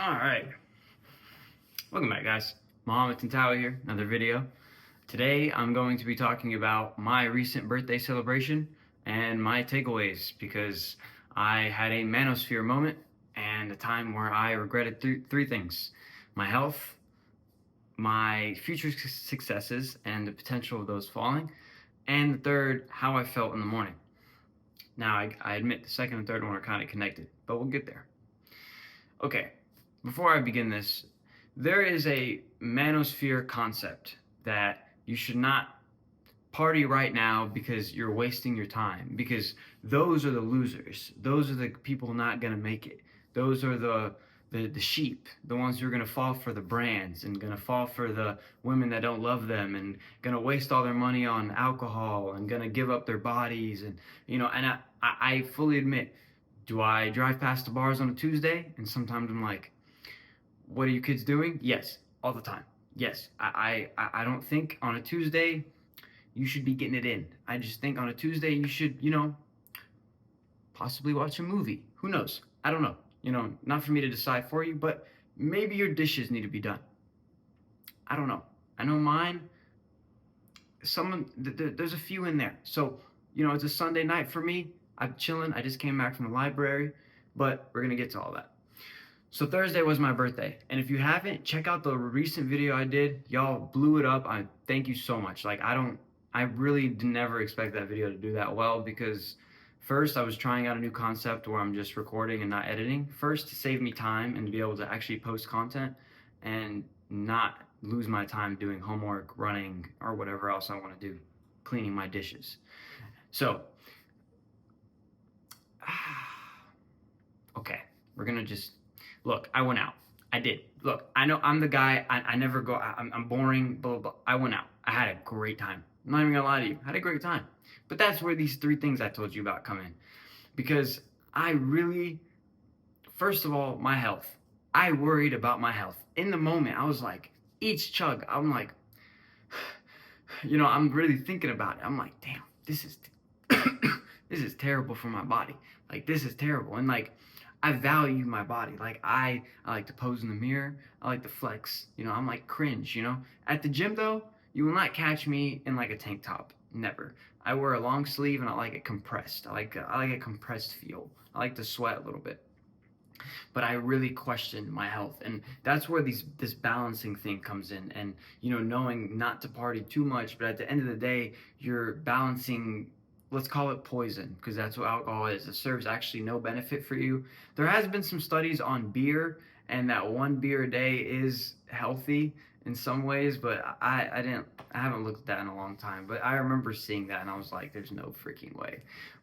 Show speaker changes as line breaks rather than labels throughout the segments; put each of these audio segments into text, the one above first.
All right, welcome back, guys. Mohammed Tantawi here, another video. Today, I'm going to be talking about my recent birthday celebration and my takeaways because I had a manosphere moment and a time where I regretted three things: my health, my future successes and the potential of those falling, and the third, how I felt in the morning. Now, I admit the second and third one are kind of connected, but we'll get there. Okay, before I begin this, there is a manosphere concept that you should not party right now because you're wasting your time, because those are the losers. Those are the people not going to make it. Those are the sheep, the ones who are going to fall for the brands and going to fall for the women that don't love them and going to waste all their money on alcohol and going to give up their bodies. And, and I fully admit, do I drive past the bars on a Tuesday? And sometimes I'm like, what are you kids doing? Yes, all the time. Yes, I don't think on a Tuesday you should be getting it in. I just think on a Tuesday you should, possibly watch a movie. Who knows? I don't know. Not for me to decide for you, but maybe your dishes need to be done. I don't know. I know mine. There's a few in there. So, it's a Sunday night for me. I'm chilling. I just came back from the library, but we're going to get to all that. So Thursday was my birthday. And if you haven't, check out the recent video I did. Y'all blew it up. I thank you so much. I really never expect that video to do that well because first I was trying out a new concept where I'm just recording and not editing. First, to save me time and to be able to actually post content and not lose my time doing homework, running, or whatever else I want to do, cleaning my dishes. So, okay, we're gonna just, look, I went out. I did. Look, I know I'm the guy, I never go, I'm boring, blah, blah, blah. I went out. I had a great time. I'm not even gonna lie to you. I had a great time. But that's where these three things I told you about come in. Because I really, first of all, my health. I worried about my health. In the moment, I was like, each chug, I'm like, I'm really thinking about it. I'm like, damn, this is, this is terrible for my body. Like, this is terrible. And I value my body. I like to pose in the mirror. I like to flex. I'm like cringe, At the gym though, you will not catch me in a tank top. Never. I wear a long sleeve and I like it compressed. I like a compressed feel. I like to sweat a little bit. But I really question my health, and that's where this balancing thing comes in. And knowing not to party too much, but at the end of the day, you're balancing. Let's call it poison, because that's what alcohol is. It serves actually no benefit for you. There has been some studies on beer, and that one beer a day is healthy in some ways, but I haven't looked at that in a long time. But I remember seeing that, and I was like, there's no freaking way.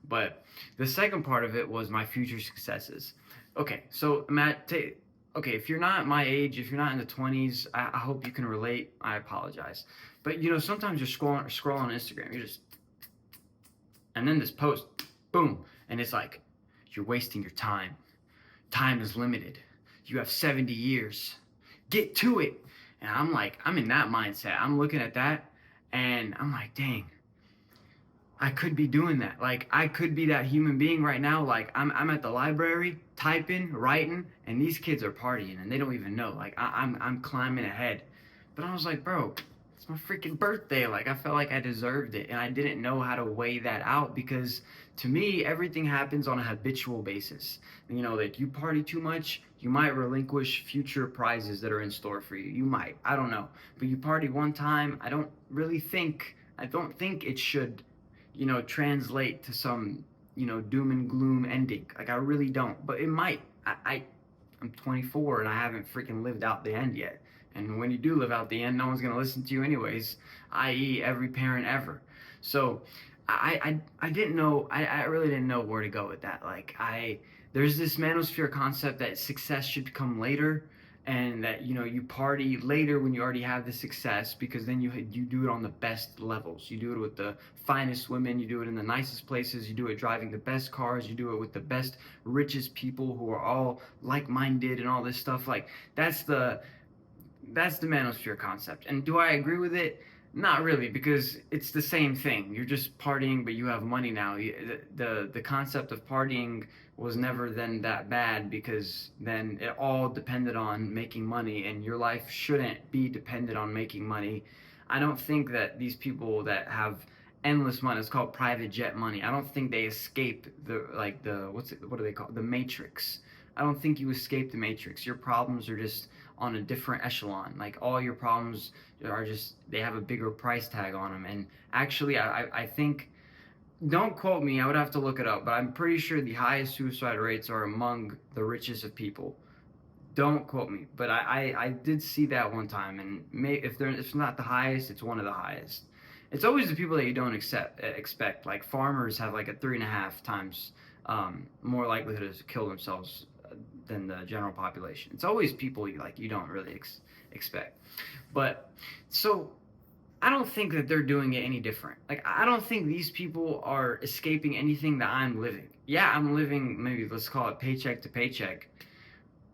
But the second part of it was my future successes. Okay, so Matt, okay, if you're not my age, if you're not in the 20s, I hope you can relate. I apologize. But sometimes you're scrolling on Instagram, you're just, and then this post, boom, and it's like, you're wasting your time. Time is limited. You have 70 years. Get to it. And I'm like, I'm in that mindset. I'm looking at that, and I'm like, dang, I could be doing that. I could be that human being right now. I'm at the library, typing, writing, and these kids are partying, and they don't even know. I'm climbing ahead. But I was like, bro, it's my freaking birthday. I felt like I deserved it, and I didn't know how to weigh that out because to me, everything happens on a habitual basis. You party too much, you might relinquish future prizes that are in store for you. You might, I don't know. But you party one time, I don't think it should translate to some, doom and gloom ending. I really don't, but it might. I'm 24 and I haven't freaking lived out the end yet. And when you do live out the end, no one's gonna listen to you anyways, i.e. every parent ever. So I didn't know, I really didn't know where to go with that. There's this manosphere concept that success should come later, and that you party later when you already have the success, because then you do it on the best levels. You do it with the finest women, you do it in the nicest places, you do it driving the best cars, you do it with the best, richest people who are all like-minded and all this stuff. That's the manosphere concept. And do I agree with it? Not really, because it's the same thing. You're just partying, but you have money now. The concept of partying was never then that bad, because then it all depended on making money, and your life shouldn't be dependent on making money. I don't think that these people that have endless money, it's called private jet money, I don't think they escape the what do they call it? The matrix. I don't think you escape the matrix. Your problems are just on a different echelon. Like, all your problems are just, they have a bigger price tag on them. And actually, I think, don't quote me, I would have to look it up, but I'm pretty sure the highest suicide rates are among the richest of people. Don't quote me, but I did see that one time, and if it's not the highest, it's one of the highest. It's always the people that you don't expect. Like, farmers have like a 3.5 times more likelihood to kill themselves than the general population. It's always people you don't really expect. But so I don't think that they're doing it any different. Like, I don't think these people are escaping anything that I'm living. Yeah, I'm living, maybe let's call it paycheck to paycheck,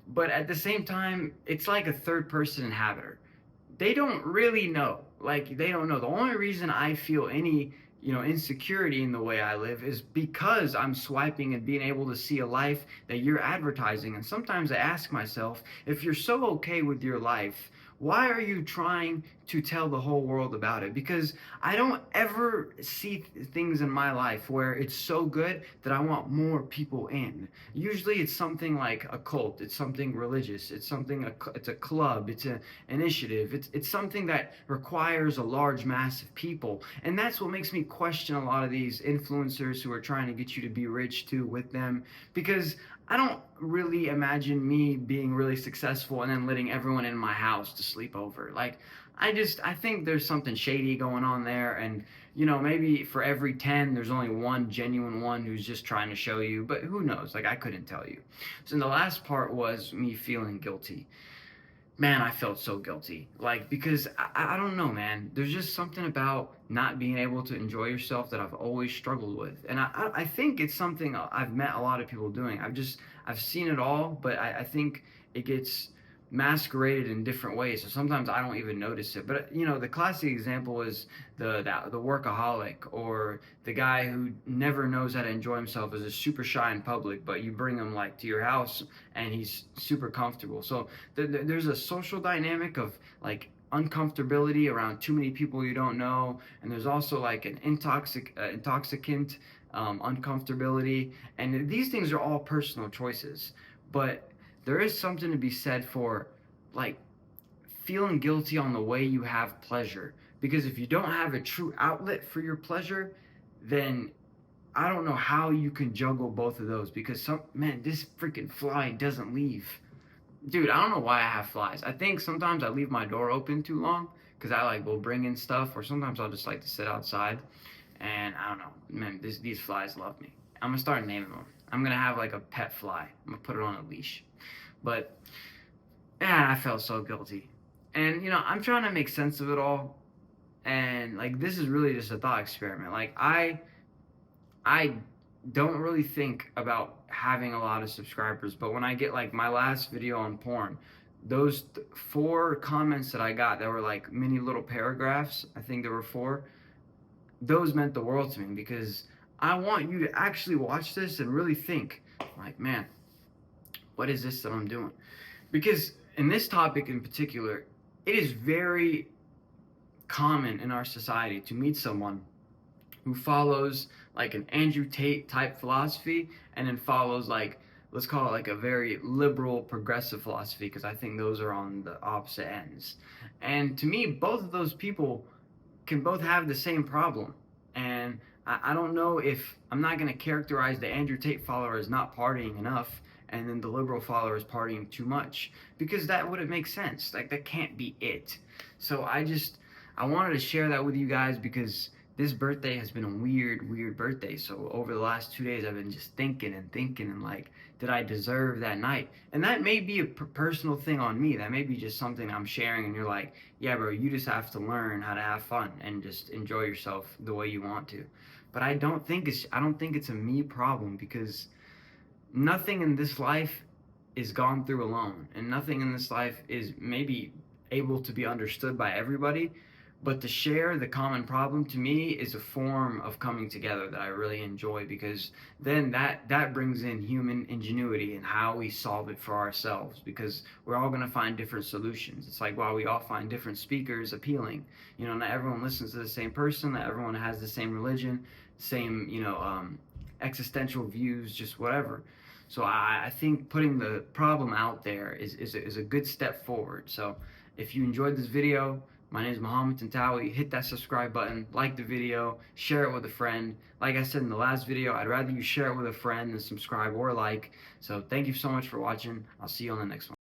but at the same time, it's like a third person inhabitor. They don't really know. Like, they don't know. The only reason I feel any, insecurity in the way I live is because I'm swiping and being able to see a life that you're advertising. And sometimes I ask myself, if you're so okay with your life, why are you trying to tell the whole world about it? Because I don't ever see things in my life where it's so good that I want more people in. Usually it's something like a cult, it's something religious, it's a club, it's an initiative, it's something that requires a large mass of people. And that's what makes me question a lot of these influencers who are trying to get you to be rich too with them, because I don't really imagine me being really successful and then letting everyone in my house to sleep over. Like, I think there's something shady going on there, and maybe for every 10 there's only one genuine one who's just trying to show you, but who knows? Like, I couldn't tell you. So the last part was me feeling guilty. Man, I felt so guilty. Like, because I don't know, man. There's just something about not being able to enjoy yourself that I've always struggled with. And I think it's something I've met a lot of people doing. I've seen it all, but I think it gets masqueraded in different ways. So sometimes I don't even notice it. But the classic example is the workaholic, or the guy who never knows how to enjoy himself, is super shy in public, but you bring him like to your house and he's super comfortable. So there's a social dynamic of like uncomfortability around too many people you don't know, and there's also like an intoxicant uncomfortability, and these things are all personal choices. But there is something to be said for like feeling guilty on the way you have pleasure, because if you don't have a true outlet for your pleasure, then I don't know how you can juggle both of those, because this freaking fly doesn't leave. Dude, I don't know why I have flies. I think sometimes I leave my door open too long because I will bring in stuff, or sometimes I'll just like to sit outside, and I don't know, man, these flies love me. I'm gonna start naming them. I'm gonna have like a pet fly. I'm gonna put it on a leash. But man, I felt so guilty. And I'm trying to make sense of it all. And like, this is really just a thought experiment. Like, I don't really think about having a lot of subscribers, but when I get like my last video on porn, those 4 comments that I got that were like mini little paragraphs, I think there were 4, those meant the world to me, because I want you to actually watch this and really think like, man, what is this that I'm doing? Because in this topic in particular, it is very common in our society to meet someone who follows like an Andrew Tate type philosophy, and then follows like, let's call it like a very liberal progressive philosophy, because I think those are on the opposite ends. And to me, both of those people can both have the same problem. And I don't know, if I'm not going to characterize the Andrew Tate follower as not partying enough, and then the liberal follower is partying too much, because that wouldn't make sense. Like, that can't be it. So I wanted to share that with you guys, because this birthday has been a weird birthday. So over the last 2 days, I've been just thinking and like, did I deserve that night? And that may be a personal thing on me. That may be just something I'm sharing, and you're like, yeah, bro, you just have to learn how to have fun and just enjoy yourself the way you want to. But I don't think it's a me problem, because nothing in this life is gone through alone, and nothing in this life is maybe able to be understood by everybody, But to share the common problem, to me, is a form of coming together that I really enjoy, because then that brings in human ingenuity and how we solve it for ourselves, because we're all going to find different solutions. It's like, while we all find different speakers appealing, not everyone listens to the same person, not everyone has the same religion, same, existential views, just whatever. So I think putting the problem out there is a good step forward. So if you enjoyed this video, my name is Muhammad Tantawi. Hit that subscribe button, like the video, share it with a friend. Like I said in the last video, I'd rather you share it with a friend than subscribe or like. So thank you so much for watching. I'll see you on the next one.